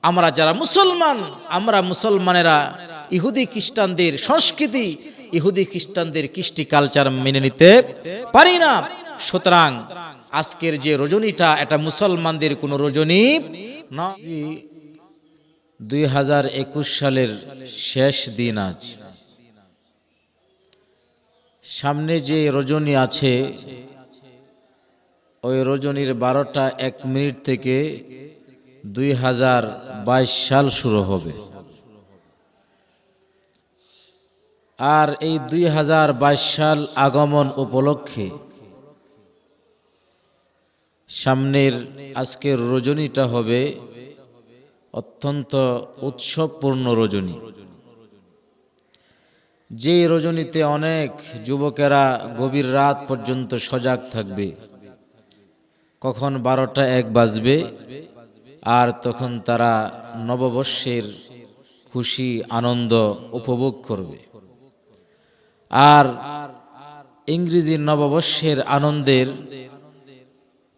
আমরা যারা মুসলমান, আমরা মুসলমানেরা ইহুদি খ্রিস্টানদের সংস্কৃতি, ইহুদি খ্রিস্টানদের কৃষ্টি কালচার মেনে নিতে পারি না। সুতরাং আজকের যে রজনীটা, এটা মুসলমানদের কোনো রজনী না। 2021 সালের শেষ দিন আজ। সামনে যে রজনী আছে, ওই রজনীর 12টা 1 মিনিট থেকে 2022 সাল শুরু হবে। আর এই 2022 সাল আগমন উপলক্ষে সামনের আজকের রজনীটা হবে অত্যন্ত উৎসবপূর্ণ রজনী। যে রজনীতে অনেক যুবকেরা গভীর রাত পর্যন্ত সজাগ থাকবে। কখন 12টা 1 বাজবে আর তখন তারা নববর্ষের খুশি আনন্দ উপভোগ করবে। আর ইংরেজি নববর্ষের আনন্দের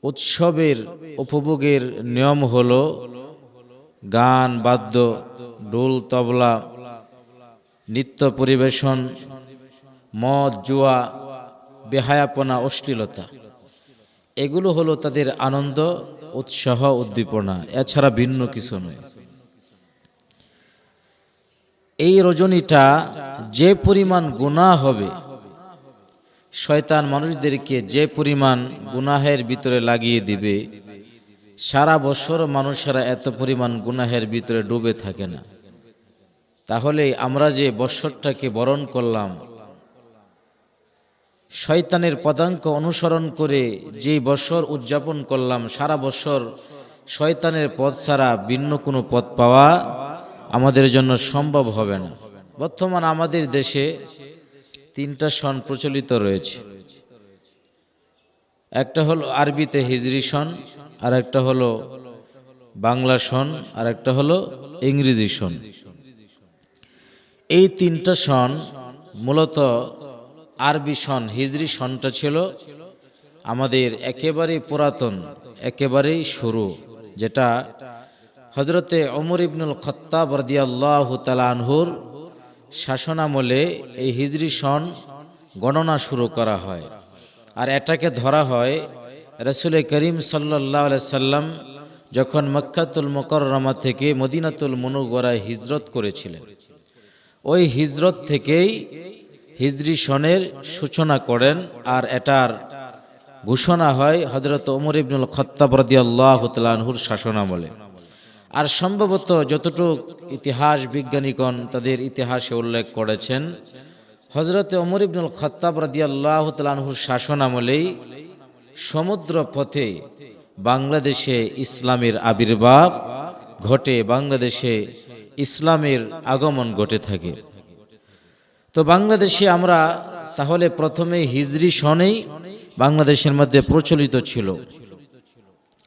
উৎসবের উপভোগের নিয়ম হলো গান বাদ্য, ঢোল তবলা, নৃত্য পরিবেশন, মদ জুয়া, বেহায়াপনা, অশ্লীলতা। এগুলো হলো তাদের আনন্দ, উৎসাহ, উদ্দীপনা, এছাড়া ভিন্ন কিছু নয়। এই রজনীটা যে পরিমাণ গুনাহ হবে, শয়তান মানুষদেরকে যে পরিমাণ গুনাহের ভিতরে লাগিয়ে দিবে, সারা বছর মানুষেরা এত পরিমাণ গুনাহের ভিতরে ডুবে থাকে না। তাহলে আমরা যে বছরটাকে বরণ করলাম, শয়তানের পদাঙ্ক অনুসরণ করে যে বছর উদযাপন করলাম, সারা বছর শয়তানের পথ ছাড়া ভিন্ন কোনো পথ পাওয়া আমাদের জন্য সম্ভব হবে না। বর্তমান আমাদের দেশে 3টা সন প্রচলিত রয়েছে। একটা হলো আরবিতে হিজরি সন, আর একটা হলো বাংলা সন, আর একটা হলো ইংরেজি সন। এই 3টা সন মূলত আরবি সন, হিজরি সনটা ছিল আমাদের একেবারে পুরাতন, একেবারেই শুরু, যেটা হযরতে ওমর ইবনুল খাত্তাব রাদিয়াল্লাহু তাআলা আনহুর শাসনামলে এই হিজরি সন গণনা শুরু করা হয়। আর এটাকে ধরা হয় রাসূল করিম সাল্লাল্লাহু আলাইহি সাল্লাম যখন মক্কাতুল মুকাররমা থেকে মদিনাতুল মুনাওয়ারায় হিজরত করেছিলেন, ওই হিজরত থেকেই হিজরি সনের সূচনা করেন। আর এটার ঘোষণা হয় হযরত ওমর ইবনুল খাত্তাব রাদিয়াল্লাহু তাআলা আনহুর শাসনামলে। আর সম্ভবত যতটুক ইতিহাস বিজ্ঞানীগণ তাদের ইতিহাসে উল্লেখ করেছেন, হযরত ওমর ইবনুল খাত্তাব রাদিয়াল্লাহু তাআলা আনহুর শাসনামলেই সমুদ্র পথে বাংলাদেশে ইসলামের আবির্ভাব ঘটে, বাংলাদেশে ইসলামের আগমন ঘটে থাকে। তো বাংলাদেশে আমরা তাহলে প্রথমে হিজরি সনেই বাংলাদেশের মধ্যে প্রচলিত ছিল।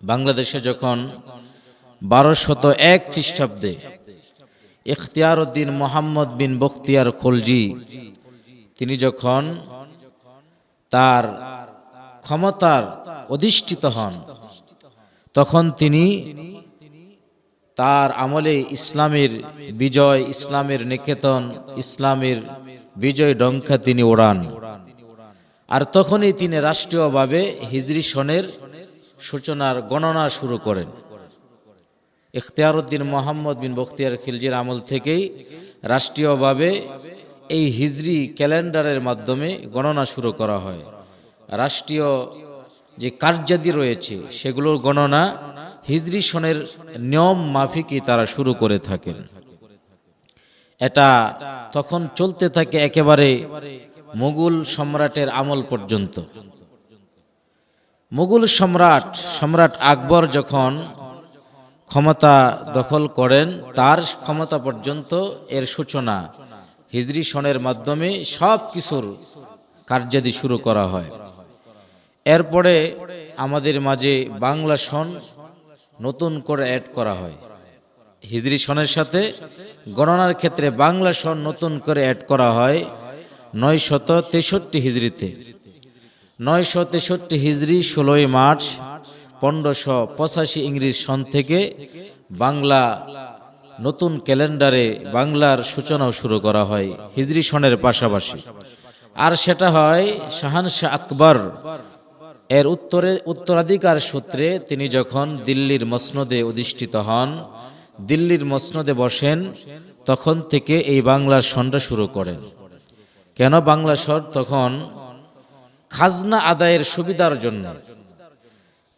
বাংলাদেশে যখন 1201 খ্রিস্টাব্দে ইখতিয়ার উদ্দিন মোহাম্মদ বিন বখতিয়ার খলজি তিনি যখন তার ক্ষমতার অধিষ্ঠিত হন, তখন তিনি তার আমলে ইসলামের বিজয়, ইসলামের নিকেতন, ইসলামের বিজয় ডঙ্কা তিনি ওড়ান। আর তখনই তিনি রাষ্ট্রীয়ভাবে হিজরি সনের সূচনার গণনা শুরু করেন। ইখতিয়ার উদ্দিন মোহাম্মদ বিন বখতিয়ার খিলজির আমল থেকেই রাষ্ট্রীয়ভাবে এই হিজরি ক্যালেন্ডারের মাধ্যমে গণনা শুরু করা হয়। রাষ্ট্রীয় যে কার্যাদি রয়েছে সেগুলোর গণনা হিজরি সনের নিয়ম মাফিকই তারা শুরু করে থাকেন। এটা তখন চলতে থাকে একেবারে মুঘল সম্রাটের আমল পর্যন্ত। মুঘল সম্রাট আকবর যখন ক্ষমতা দখল করেন, তার ক্ষমতা পর্যন্ত এর সূচনা হিজরি সনের মাধ্যমে সব কিছুর কার্যাদি শুরু করা হয়। এরপরে আমাদের মাঝে বাংলা সন নতুন করে অ্যাড করা হয়। হিজরি সনের সাথে গণনার ক্ষেত্রে বাংলা সন নতুন করে অ্যাড করা হয় 963 হিজরিতে। 963 হিজরি 16ই মার্চ 1585 ইংরেজি সন থেকে বাংলা নতুন ক্যালেন্ডারে বাংলার সূচনাও শুরু করা হয় হিজরি সনের পাশাপাশি। আর সেটা হয় শাহানশাহ আকবর এর উত্তরাধিকার সূত্রে তিনি যখন দিল্লির মসনদে অধিষ্ঠিত হন, দিল্লির মসনদে বসেন, তখন থেকে এই বাংলার সনটা শুরু করেন। কেন বাংলা সন? তখন খাজনা আদায়ের সুবিধার জন্য,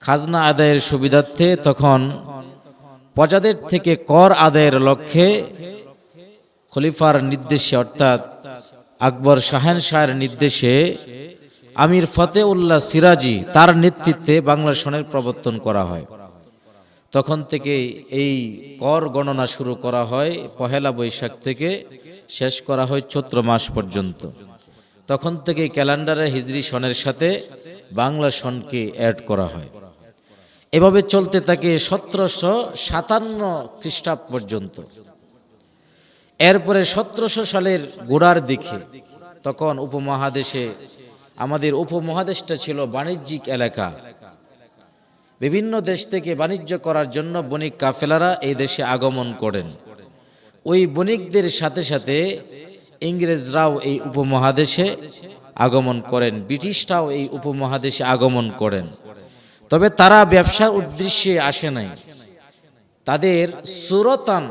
খাজনা আদায়ের সুবিধার্থে তখন প্রজাদের থেকে কর আদায়ের লক্ষ্যে খলিফার নির্দেশে অর্থাৎ আকবর শাহেনশাহের নির্দেশে আমির ফতেউল্লাহ সিরাজি তার নেতৃত্বে বাংলা সনের প্রবর্তন করা হয়। তখন থেকে এই কর গণনা শুরু করা হয় পহেলা বৈশাখ থেকে, শেষ করা হয় চৈত্র মাস পর্যন্ত। তখন থেকে ক্যালেন্ডারে হিজরি সনের সাথে বাংলা সনকে অ্যাড করা হয়। এভাবে চলতে থাকে 1757 খ্রিস্টাব্দ পর্যন্ত। এরপরে 1700 সালের গোড়ার দিকে তখন উপমহাদেশে, আমাদের উপমহাদেশটা ছিল বাণিজ্যিক এলাকা, বিভিন্ন দেশ থেকে বাণিজ্য করার জন্য বণিক কাফেলারা এই দেশে আগমন করেন। ওই বণিকদের সাথে সাথে ইংরেজরাও এই উপমহাদেশে আগমন করেন, ব্রিটিশরাও এই উপমহাদেশে আগমন করেন। তবে তারা ব্যবসার উদ্দেশ্যে আসে নাই, তাদের সুরতান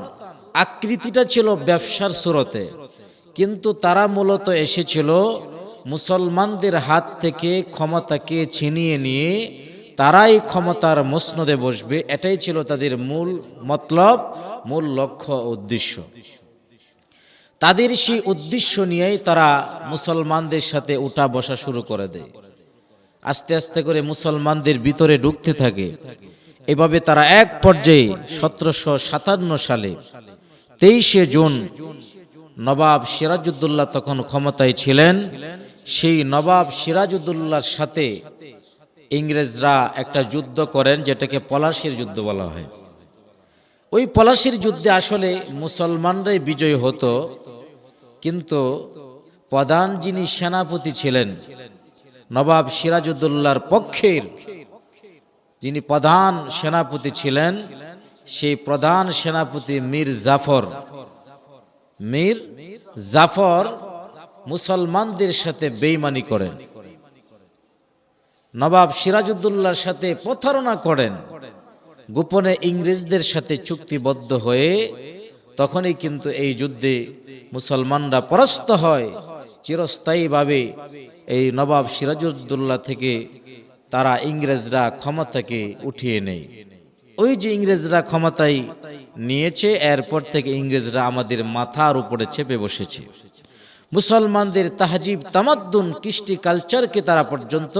আকৃতিটা ছিল ব্যবসার সুরতে, কিন্তু তারা মূলত এসেছিল মুসলমানদের হাত থেকে ক্ষমতাকে ছিনিয়ে নিয়ে তারাই ক্ষমতার মসনদে বসবে, এটাই ছিল তাদের মূল মতলব, মূল লক্ষ্য উদ্দেশ্য। তাদের সেই উদ্দেশ্য নিয়েই তারা মুসলমানদের সাথে উঠা বসা শুরু করে দেয়। আস্তে আস্তে করে মুসলমানদের ভিতরে ঢুকতে থাকে। এভাবে তারা এক পর্যায়ে 1757 সালে 23শে জুন নবাব সিরাজউদ্দৌলা তখন ক্ষমতায় ছিলেন। সেই নবাব সিরাজউদ্দৌলার সাথে ইংরেজরা একটা যুদ্ধ করেন, যেটাকে পলাশির যুদ্ধ বলা হয়। ওই পলাশির যুদ্ধে আসলে মুসলমানরাই বিজয়ী হতো, কিন্তু প্রধান যিনি সেনাপতি ছিলেন নবাব সিরাজউদ্দৌলার পক্ষের, যিনি প্রধান সেনাপতি ছিলেন, সেই প্রধান সেনাপতি মীর জাফর মুসলমানদের সাথে বেঈমানি করেন, নবাব সিরাজউদ্দৌলার সাথে প্রতারণা করেন, গোপনে ইংরেজদের সাথে চুক্তিবদ্ধ হয়ে তখনই কিন্তু এই যুদ্ধে মুসলমানরা পরাস্ত হয়। চিরস্থায়ীভাবে এই নবাব সিরাজউদ্দৌলা থেকে তারা ইংরেজরা ক্ষমতাকে উঠিয়ে নেয়। ওই যে ইংরেজরা ক্ষমতায় নিয়েছে, এরপর থেকে ইংরেজরা আমাদের মাথার উপরে চেপে বসেছে। মুসলমানদের তাহজিব তামাদ্দুন কৃষ্টি কালচারকে তারা পর্যন্ত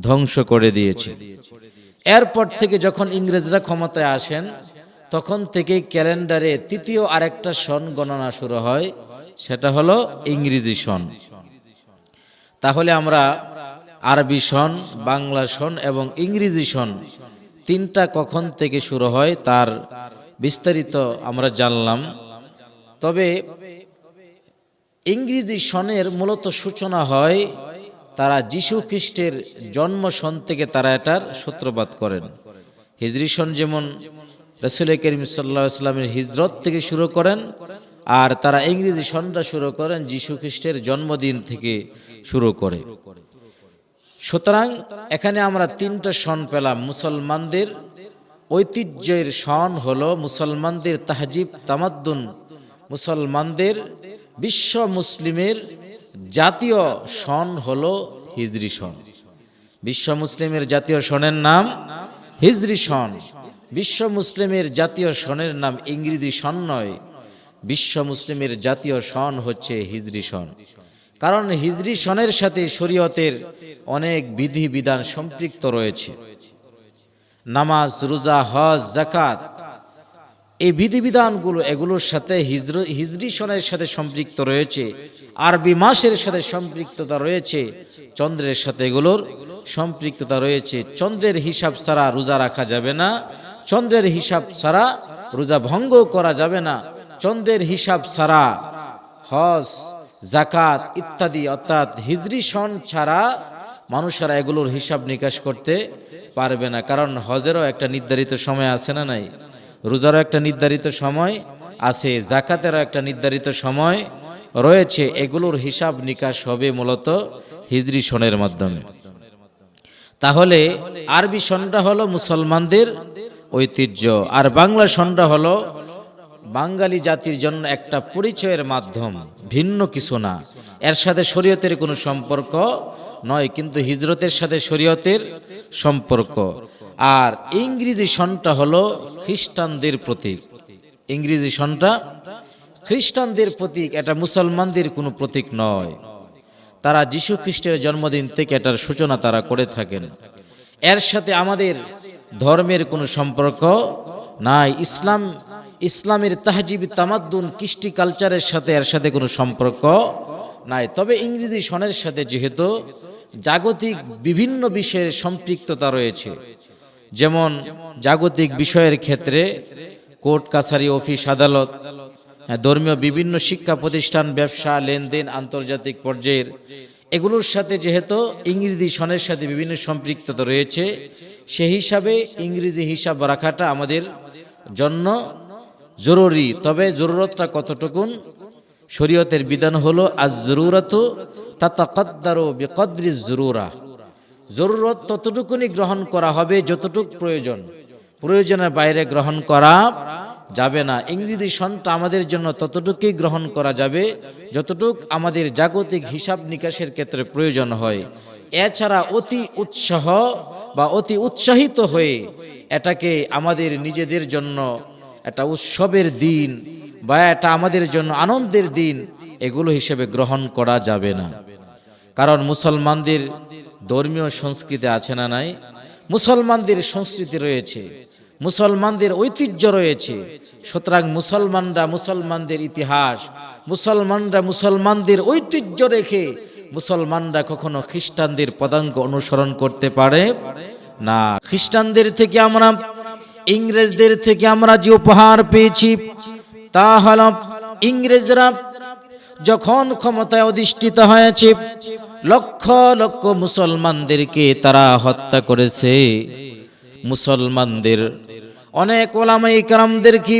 ধ্বংস করে দিয়েছে। এরপর থেকে যখন ইংরেজরা ক্ষমতায় আসেন, তখন থেকে ক্যালেন্ডারে তৃতীয় আরেকটা সন গণনা শুরু হয়, সেটা হলো ইংরেজি সন। তাহলে আমরা আরবি সন, বাংলা সন এবং ইংরেজি সন তিনটা কখন থেকে শুরু হয় তার বিস্তারিত আমরা জানলাম। তবে ইংরেজি সনের মূলত সূচনা হয়, তারা যীশু খ্রিস্টের জন্ম সন থেকে তারা এটার সূত্রপাত করেন। হিজরি সন যেমন রাসূল করিম সাল্লাল্লাহু আলাইহি ওয়াসাল্লামের হিজরত থেকে শুরু করেন, আর তারা ইংরেজি সনটা শুরু করেন যীশু খ্রিস্টের জন্মদিন থেকে শুরু করে। সুতরাং এখানে আমরা তিনটা সন পেলাম। মুসলমানদের ঐতিহ্যের সন হলো মুসলমানদের তাহজিব তামাদ্দুন, মুসলমানদের বিশ্ব মুসলিমের জাতীয় সন হলো হিজরি সন। বিশ্ব মুসলিমের জাতীয় সনের নাম হিজরি সন। বিশ্ব মুসলিমের জাতীয় সনের নাম ইংরেজি সন নয়, বিশ্ব মুসলিমের জাতীয় সন হচ্ছে হিজরি সন। কারণ হিজরি সনের সাথে শরীয়তের অনেক বিধি বিধান সম্পৃক্ত রয়েছে। নামাজ, রোজা, হজ, যাকাত, এই বিধিবিধানগুলো এগুলোর সাথে হিজরি সনের সাথে সম্পৃক্ত রয়েছে। আরবি মাসের সাথে সম্পৃক্ততা রয়েছে, চন্দ্রের সাথে এগুলোর সম্পৃক্ততা রয়েছে। চন্দ্রের হিসাব ছাড়া রোজা রাখা যাবে না, চন্দ্রের হিসাব ছাড়া রোজা ভঙ্গ করা যাবে না, চন্দ্রের হিসাব ছাড়া হজ, যাকাত ইত্যাদি, অর্থাৎ হিজরি সন ছাড়া মানুষেরা এগুলোর হিসাব নিকাশ করতে পারবে না। কারণ হজেরও একটা নির্ধারিত সময় আছে না নাই, রোজারও একটা নির্ধারিত সময় আছে, যাকাতেরও একটা নির্ধারিত সময় রয়েছে। এগুলোর হিসাব নিকাশ হবে মূলত হিজরি সনের মাধ্যমে। তাহলে আরবি সনটা হলো মুসলমানদের ঐতিহ্য, আর বাংলা সনটা হলো বাঙালি জাতির জন্য একটা পরিচয়ের মাধ্যম, ভিন্ন কিছু না। এর সাথে শরীয়তের কোনো সম্পর্ক নয়, কিন্তু হিজরতের সাথে শরীয়তের সম্পর্ক। আর ইংরেজি সনটা হলো খ্রিস্টানদের প্রতীক। ইংরেজি সনটা খ্রিস্টানদের প্রতীক, এটা মুসলমানদের কোনো প্রতীক নয়। তারা যীশু খ্রিস্টের জন্মদিন থেকে এটার সূচনা তারা করে থাকেন। এর সাথে আমাদের ধর্মের কোনো সম্পর্ক নাই। ইসলামের তাহজিবি তামাদ্দুন কৃষ্টি কালচারের সাথে এর সাথে কোনো সম্পর্ক নাই। তবে ইংরেজি সনের সাথে যেহেতু জাগতিক বিভিন্ন বিষয়ের সম্পৃক্ততা রয়েছে, যেমন জাগতিক বিষয়ের ক্ষেত্রে কোর্ট কাছারি, অফিস আদালত, ধর্মীয় বিভিন্ন শিক্ষা প্রতিষ্ঠান, ব্যবসা লেনদেন আন্তর্জাতিক পর্যায়ের, এগুলোর সাথে যেহেতু ইংরেজি সনের সাথে বিভিন্ন সম্পৃক্ততা রয়েছে, সেই হিসাবে ইংরেজি হিসাব রাখাটা আমাদের জন্য জরুরি। তবে জরুরতটা কতটুকুন? শরীয়তের বিধান হলো আজ-জরুরাতু তাতাকাদ্দারু বিকদরি জরুরা। জরুরত ততটুকুনি গ্রহণ করা হবে যতটুক প্রয়োজন, প্রয়োজনের বাইরে গ্রহণ করা যাবে না। ইংরেজি সনটা আমাদের জন্য ততটুকুই গ্রহণ করা যাবে যতটুক আমাদের জাগতিক হিসাব নিকাশের ক্ষেত্রে প্রয়োজন হয়। এছাড়া অতি উৎসাহ বা অতি উৎসাহিত হয়ে এটাকে আমাদের নিজেদের জন্য একটা উৎসবের দিন বা এটা আমাদের জন্য আনন্দের দিন, এগুলো হিসেবে গ্রহণ করা যাবে না। কারণ মুসলমানদের ধর্মীয় সংস্কৃতি আছে না নাই? মুসলমানদের সংস্কৃতি রয়েছে, মুসলমানদের ঐতিহ্য রয়েছে। সুতরাং মুসলমানরা মুসলমানদের ইতিহাস, মুসলমানরা মুসলমানদের ঐতিহ্য রেখে মুসলমানরা কখনো খ্রিস্টানদের পদাঙ্ক অনুসরণ করতে পারে না। খ্রিস্টানদের থেকে আমরা, ইংরেজদের থেকে আমরা যে উপহার পেয়েছি তা হল, ইংরেজরা যখন ক্ষমতায় অধিষ্ঠিত হয়েছে লক্ষ লক্ষ মুসলমানদেরকে তারা হত্যা করেছে। মুসলমানদের অনেক ওলামায়ে কেরামদেরকে,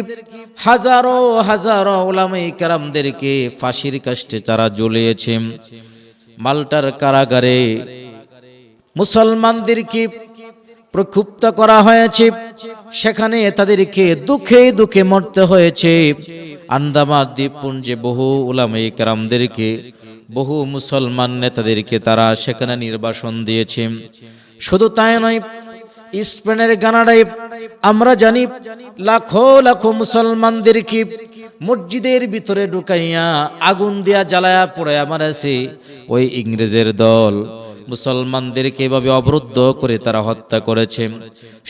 হাজারো হাজারো ওলামায়ে কেরামদেরকে ফাঁসির কাস্টে তারা ঝুলিয়েছে। মাল্টার কারাগারে মুসলমানদেরকে প্রক্ষুব্ধ করা হয়েছে, সেখানে তাদেরকে দুঃখে দুঃখে মরতে হয়েছে। আন্দামান দ্বীপপুঞ্জে বহু উলামায়ে কেরামদেরকে, বহু মুসলমান নেতাদেরকে তারা সেখানে নির্বাসন দিয়েছে। শুধু তাই নয়, স্পেনের গানাডায় আমরা জানি লাখো লাখো মুসলমানদেরকে মসজিদের ভিতরে ঢুকাইয়া আগুন দিয়া জ্বালায়া পোড়ায়া মারাছে ওই ইংরেজের দল। মুসলমানদেরকে এভাবে অবরুদ্ধ করে তারা হত্যা করেছে।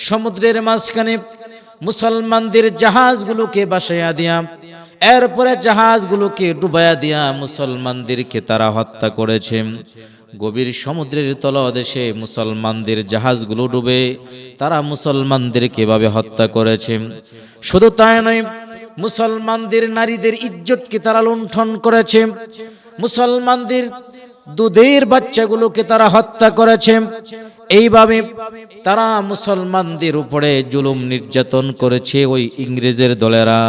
সমুদ্রের মাঝখানে মুসলমানদের জাহাজগুলোকে বাসাইয়া দিয়া, এরপরে জাহাজগুলোকে ডুবাইয়া দিয়া মুসলমানদেরকে তারা হত্যা করেছে। গভীর সমুদ্রের তলদেশে মুসলমানদের জাহাজগুলো ডুবে তারা মুসলমানদেরকে এভাবে হত্যা করেছে। শুধু তাই নয়, মুসলমানদের নারীদের ইজ্জতকে তারা লুণ্ঠন করেছে। মুসলমানদের দুধের বাচ্চাগুলোকে তারা হত্যা করেছে। এইভাবে তারা মুসলমানদের উপরে জুলুম নির্যাতন করেছে ওই ইংরেজের দলেরা।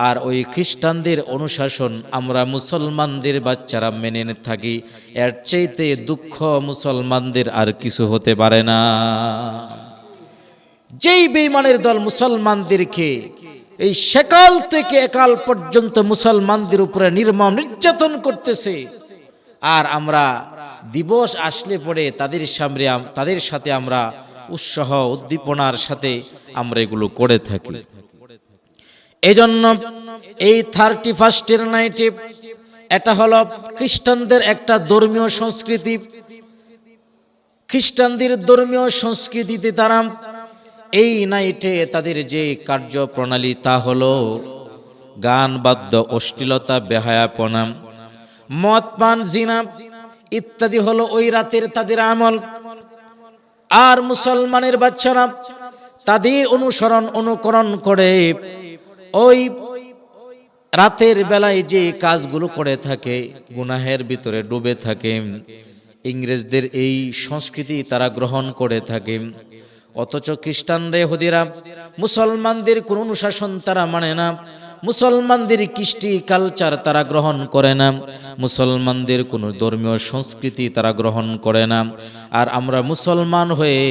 আর ওই খ্রিস্টানদের অনুশাসন আমরা মুসলমানদের বাচ্চারা মেনে থাকি, এর চাইতে দুঃখ মুসলমানদের আর কিছু হতে পারে না। যেই বেঈমানের দল মুসলমানদেরকে এই সেকাল থেকে একাল পর্যন্ত মুসলমানদের উপরে নির্মম নির্যাতন করতেছে, আর আমরা দিবস আসলে পরে তাদের সাথে আমরা উৎসাহ উদ্দীপনার সাথে আমরা এগুলো করে থাকি। এজন্য এই 31 নাইটে, এটা হলো খ্রিস্টানদের একটা ধর্মীয় সংস্কৃতি। খ্রিস্টানদের ধর্মীয় সংস্কৃতিতে তারা এই নাইটে তাদের যে কার্যপ্রণালী তা হলো গান বাদ্য, অশ্লীলতা, বেহায়াপনা, মদ পান, জিনা ইত্যাদি হলো ওই রাতের তাদের আমল। আর মুসলমানের বাচ্চারা তাদের অনুকরণ করে ওই রাতের বেলায় যে কাজগুলো করে থাকে গুনাহের ভিতরে ডুবে থাকে। ইংরেজদের এই সংস্কৃতি তারা গ্রহণ করে থাকে। অথচ খ্রিস্টানরা ইহুদিরা মুসলমানদের কোন অনুশাসন তারা মানে না, মুসলমানদের কৃষ্টি কালচার তারা গ্রহণ করে না, মুসলমানদের কোনো ধর্মীয় সংস্কৃতি তারা গ্রহণ করে না। আর আমরা মুসলমান হয়ে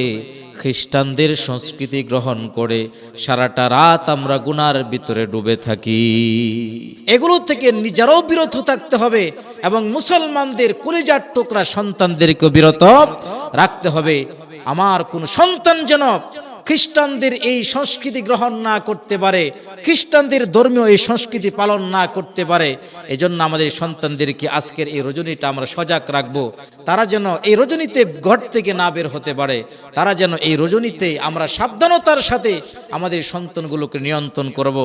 খ্রিস্টানদের সংস্কৃতি গ্রহণ করে সারাটা রাত আমরা গুনার ভিতরে ডুবে থাকি। এগুলো থেকে নিজেরাও বিরত থাকতে হবে এবং মুসলমানদের কলিজার টুকরা সন্তানদেরকে বিরত রাখতে হবে। আমার কোন সন্তান যেন খ্রিস্টানদের এই সংস্কৃতি গ্রহণ না করতে পারে, খ্রিস্টানদের ধর্মীয় এই সংস্কৃতি পালন না করতে পারে। এজন্য আমাদের সন্তানদেরকে আজকের এই রজনীটা আমরা সজাগ রাখবো। তারা যেন এই রজনীতে ঘর থেকে না বের হতে পারে, তারা যেন এই রজনীতে আমরা সাবধানতার সাথে আমাদের সন্তানগুলোকে নিয়ন্ত্রণ করব।